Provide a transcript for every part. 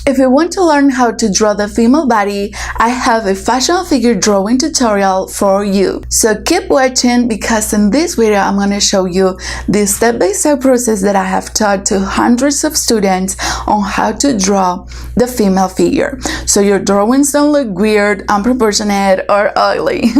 If you want to learn how to draw the female body, I have a fashion figure drawing tutorial for you. So keep watching, because in this video I'm going to show you the step-by-step process that I have taught to hundreds of students on how to draw the female figure, so your drawings don't look weird, unproportionate, or ugly.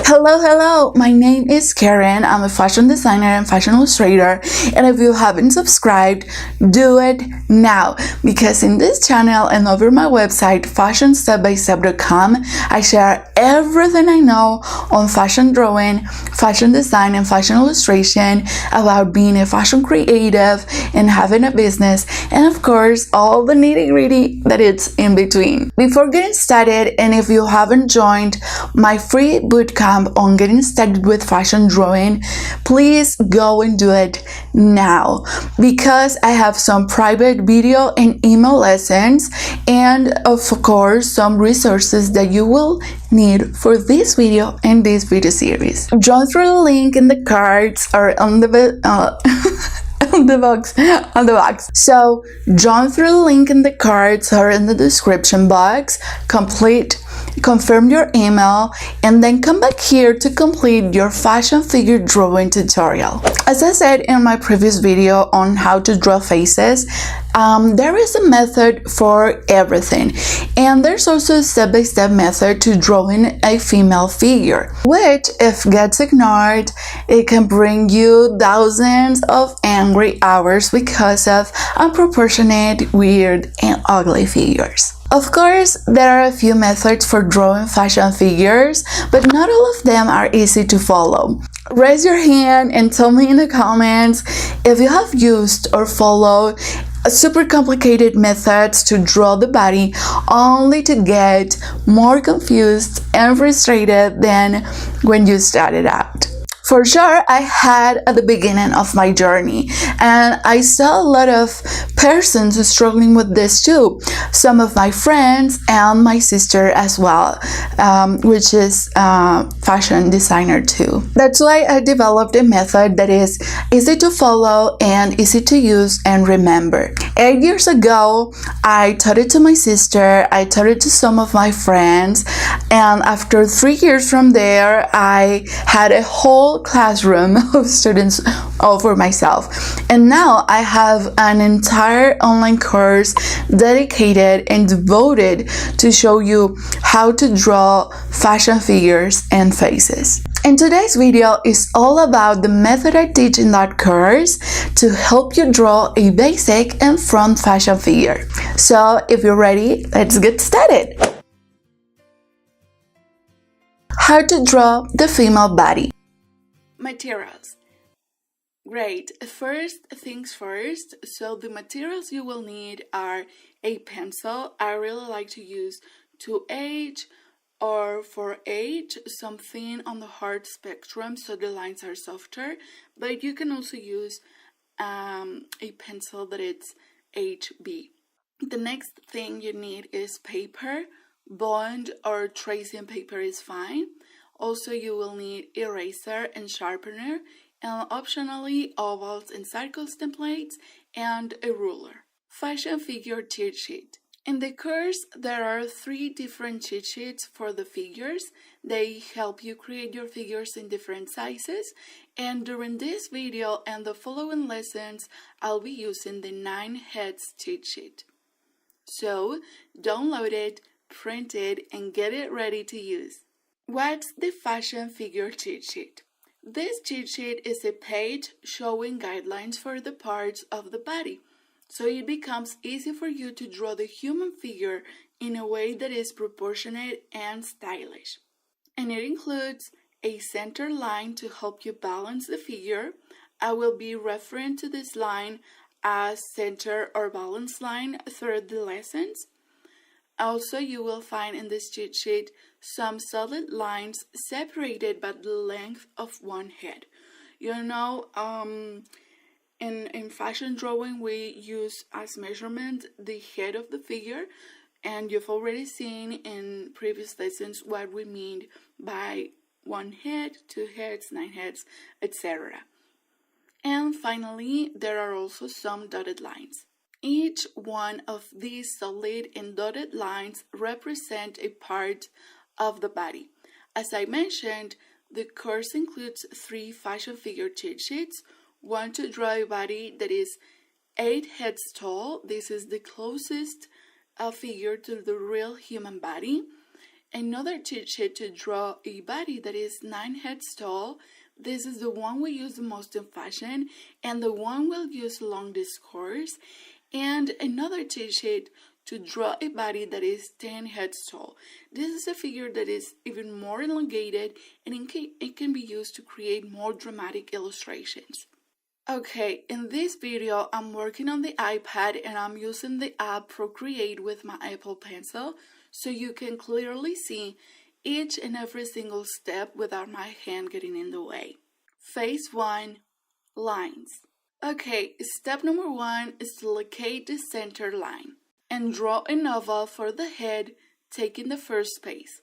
Hello, my name is Karen. I'm a fashion designer and fashion illustrator, and if you haven't subscribed, do it now, because in this channel and over my website fashionstepbystep.com, I share everything I know on fashion drawing, fashion design, and fashion illustration, about being a fashion creative and having a business, and of course all the nitty-gritty that it's in between. Before getting started, and if you haven't joined my free bootcamp on getting started with fashion drawing, please go and do it now, because I have some private video and email lessons, and of course some resources that you will need for this video and this video series. Join through the link in the cards or on the on the box. So join through the link in the cards or in the description box, confirm your email, and then come back here to complete your fashion figure drawing tutorial. As I said in my previous video on how to draw faces, there is a method for everything, and there's also a step-by-step method to drawing a female figure, which if gets ignored, it can bring you thousands of angry hours because of unproportionate, weird, and ugly figures. Of course, there are a few methods for drawing fashion figures, but not all of them are easy to follow. Raise your hand and tell me in the comments if you have used or followed super complicated methods to draw the body, only to get more confused and frustrated than when you started out. For sure, I had at the beginning of my journey, and I saw a lot of persons struggling with this too. Some of my friends and my sister as well, which is a fashion designer too. That's why I developed a method that is easy to follow and easy to use and remember. 8 years ago, I taught it to my sister, I taught it to some of my friends, and after 3 years from there, I had a whole classroom of students all for myself. And now I have an entire online course dedicated and devoted to show you how to draw fashion figures and faces. And today's video is all about the method I teach in that course to help you draw a basic and front fashion figure. So if you're ready, let's get started. How to draw the female body. Materials. Great. First things first. So the materials you will need are a pencil. I really like to use 2H or 4H, something on the hard spectrum so the lines are softer, but you can also use a pencil that it's HB. The next thing you need is paper. Bond or tracing paper is fine. Also, you will need eraser and sharpener, and optionally ovals and circles templates, and a ruler. Fashion figure cheat sheet. In the course, there are 3 different cheat sheets for the figures. They help you create your figures in different sizes, and during this video and the following lessons, I'll be using the 9 heads cheat sheet. So, download it, print it, and get it ready to use. What's the fashion figure cheat sheet? This cheat sheet is a page showing guidelines for the parts of the body, so it becomes easy for you to draw the human figure in a way that is proportionate and stylish. And it includes a center line to help you balance the figure. I will be referring to this line as center or balance line throughout the lessons. Also, you will find in this cheat sheet some solid lines separated by the length of one head. You know, in fashion drawing, we use as measurement the head of the figure, and you've already seen in previous lessons what we mean by 1 head, 2 heads, 9 heads, etc. And finally, there are also some dotted lines. Each one of these solid and dotted lines represent a part of the body. As I mentioned, the course includes 3 fashion figure cheat sheets, one to draw a body that is 8 heads tall. This is the closest figure to the real human body. Another cheat sheet to draw a body that is 9 heads tall. This is the one we use the most in fashion and the one we'll use along this course. And another cheat sheet to draw a body that is 10 heads tall. This is a figure that is even more elongated and it can be used to create more dramatic illustrations. Okay, in this video I'm working on the iPad and I'm using the app Procreate with my Apple Pencil so you can clearly see each and every single step without my hand getting in the way. Phase 1, lines. Okay, step number 1 is to locate the center line and draw an oval for the head, taking the first space.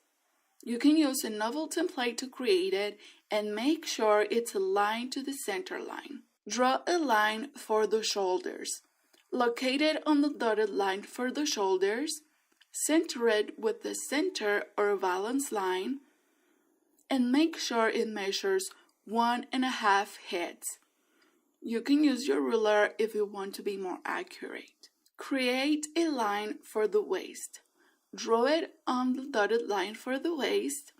You can use an oval template to create it and make sure it's aligned to the center line. Draw a line for the shoulders. Locate it on the dotted line for the shoulders, center it with the center or valence line, and make sure it measures 1.5 heads. You can use your ruler if you want to be more accurate. Create a line for the waist. Draw it on the dotted line for the waist.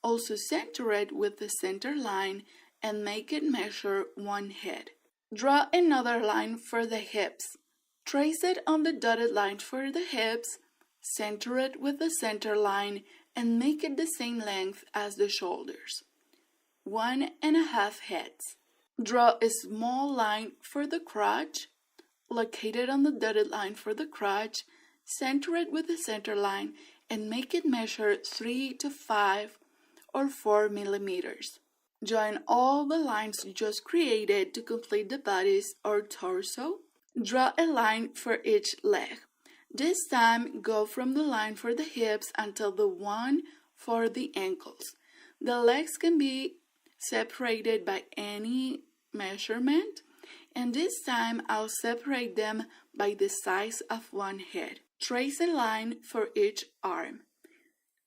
Also center it with the center line and make it measure 1 head. Draw another line for the hips. Trace it on the dotted line for the hips, center it with the center line, and make it the same length as the shoulders. 1.5 heads. Draw a small line for the crotch. Locate it on the dotted line for the crotch, center it with the center line, and make it measure 3 to 5 or 4 millimeters. Join all the lines you just created to complete the bodice or torso. Draw a line for each leg. This time, go from the line for the hips until the one for the ankles. The legs can be separated by any measurement, and this time I'll separate them by the size of 1 head. Trace a line for each arm.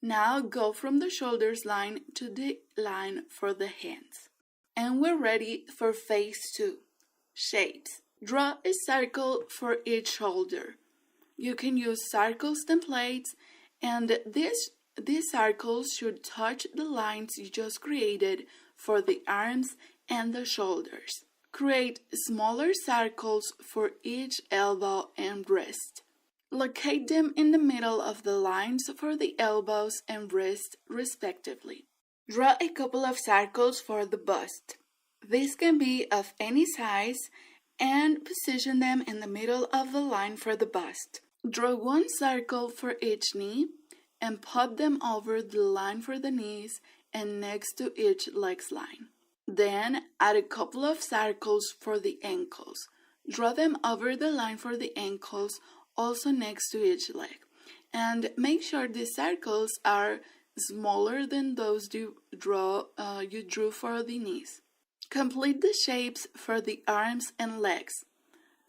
Now go from the shoulders line to the line for the hands. And we're ready for phase 2, shapes. Draw a circle for each shoulder. You can use circles templates, and these circles should touch the lines you just created for the arms and the shoulders. Create smaller circles for each elbow and wrist. Locate them in the middle of the lines for the elbows and wrist, respectively. Draw a couple of circles for the bust. These can be of any size and position them in the middle of the line for the bust. Draw 1 circle for each knee and put them over the line for the knees and next to each leg's line. Then add a couple of circles for the ankles. Draw them over the line for the ankles, also next to each leg. And make sure the circles are smaller than those you drew for the knees. Complete the shapes for the arms and legs.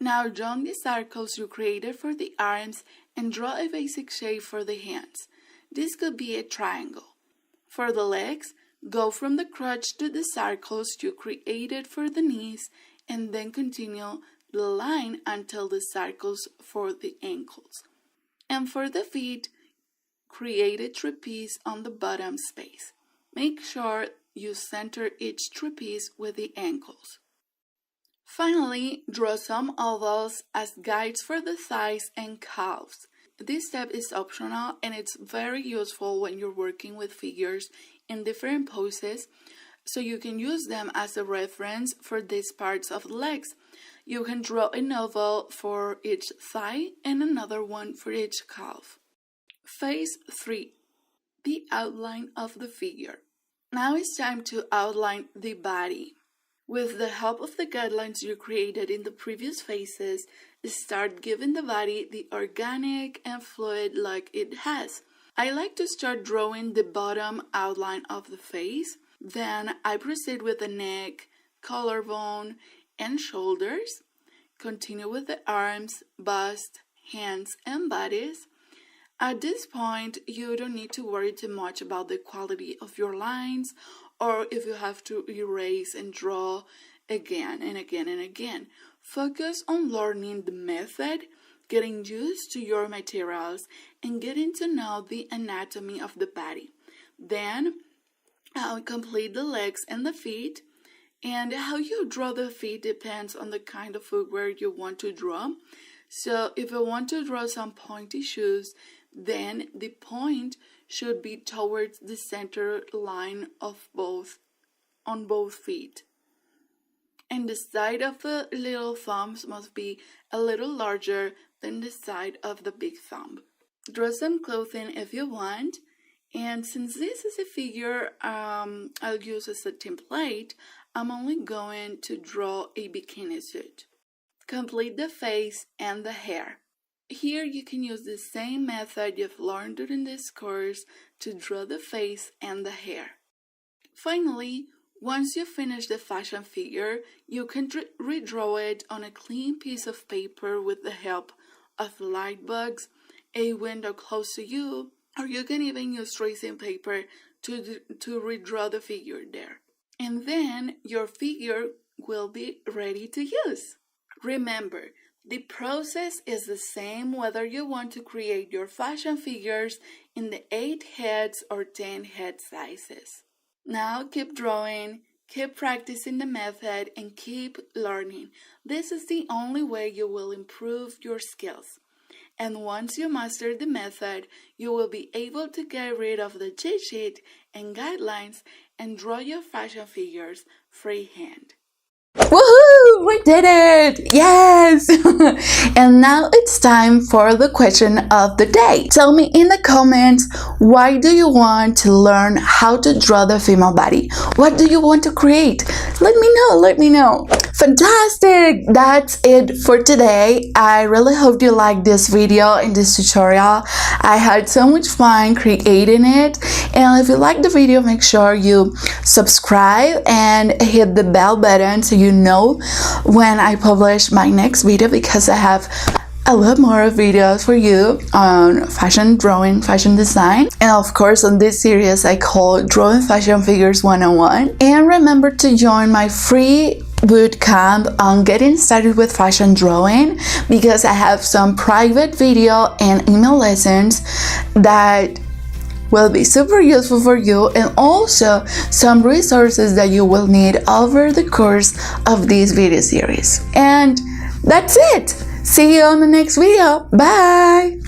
Now join the circles you created for the arms and draw a basic shape for the hands. This could be a triangle. For the legs, go from the crotch to the circles you created for the knees and then continue the line until the circles for the ankles. And for the feet, create a trapeze on the bottom space. Make sure you center each trapeze with the ankles. Finally, draw some ovals as guides for the thighs and calves. This step is optional and it's very useful when you're working with figures in different poses, so you can use them as a reference for these parts of the legs. You can draw an oval for each thigh and another one for each calf. Phase 3. The outline of the figure. Now it's time to outline the body. With the help of the guidelines you created in the previous phases, start giving the body the organic and fluid look it has. I like to start drawing the bottom outline of the face. Then I proceed with the neck, collarbone, and shoulders. Continue with the arms, bust, hands, and bodies. At this point, you don't need to worry too much about the quality of your lines or if you have to erase and draw again and again and again. Focus on learning the method, getting used to your materials, and getting to know the anatomy of the body. Then, complete the legs and the feet. And how you draw the feet depends on the kind of footwear you want to draw. So if you want to draw some pointy shoes, then the point should be towards the center line of on both feet. And the side of the little thumbs must be a little larger than the side of the big thumb. Draw some clothing if you want. And since this is a figure I'll use as a template, I'm only going to draw a bikini suit. Complete the face and the hair. Here you can use the same method you've learned during this course to draw the face and the hair. Finally, once you finish the fashion figure, you can redraw it on a clean piece of paper with the help of light bugs, a window close to you, or you can even use tracing paper to redraw the figure there. And then your figure will be ready to use. Remember, the process is the same whether you want to create your fashion figures in the 8 heads or 10 head sizes. Now keep drawing, keep practicing the method, and keep learning. This is the only way you will improve your skills. And once you master the method, you will be able to get rid of the cheat sheet and guidelines and draw your fashion figures freehand. Woohoo! We did it! Yes! And now it's time for the question of the day. Tell me in the comments, why do you want to learn how to draw the female body? What do you want to create? Let me know. Fantastic! That's it for today. I really hope you liked this video and this tutorial. I had so much fun creating it. And if you like the video, make sure you subscribe and hit the bell button so you know when I publish my next video, because I have a lot more videos for you on fashion drawing, fashion design, and of course on this series I call Drawing Fashion Figures 101. And remember to join my free bootcamp on getting started with fashion drawing, because I have some private video and email lessons that will be super useful for you, and also some resources that you will need over the course of this video series. And that's it. See you on the next video. Bye.